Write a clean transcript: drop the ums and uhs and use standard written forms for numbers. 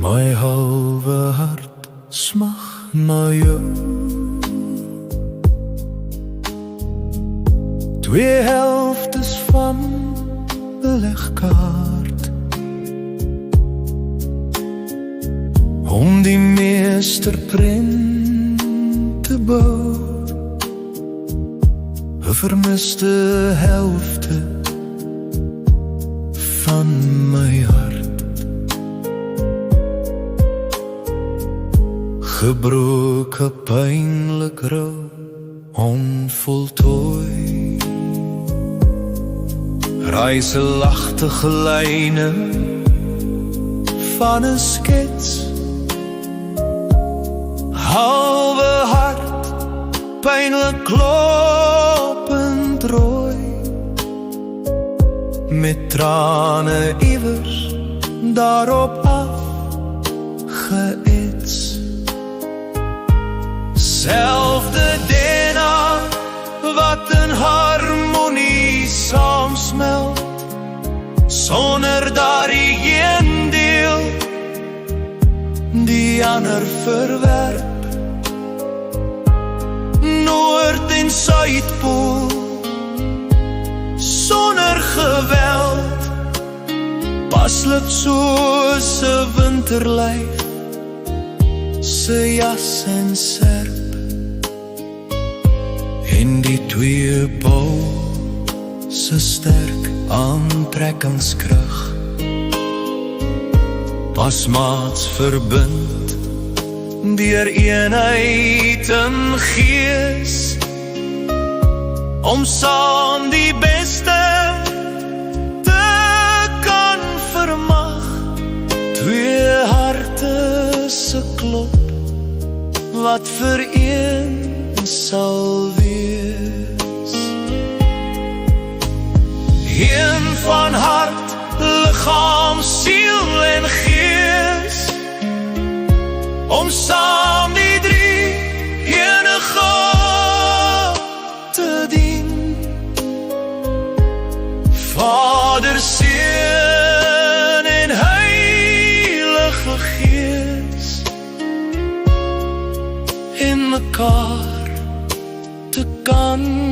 My halwe hart smag na jou. Twee helftes van 'n legkaart om die meesterprent te bou. 'n vermiste helfte van my hart, gebroke, pynlik rou, onvoltooi. Reiselagtige lyne van 'n skets, halwe hart, pynlik klopend rooi, met trane iewers daarop afgeets. Selfde DNA wat in harmonie saamsmelt, sonder daardie een deel die ander verwerp. Noord en Suidpool, sonder geweld, paslik soos 'n winterlyf, se jas en serp. En die twee pool se sterk aantrekkingskrag, pasmaats verbind deur eenheid in gees, om saam die beste te kan vermag. Twee harte se klop wat vir een sal wees. Een van hart, liggaam, siel en gees, om saam die drie enige God te dien. Vader, Seun en Heilige Gees, in mekaar te kan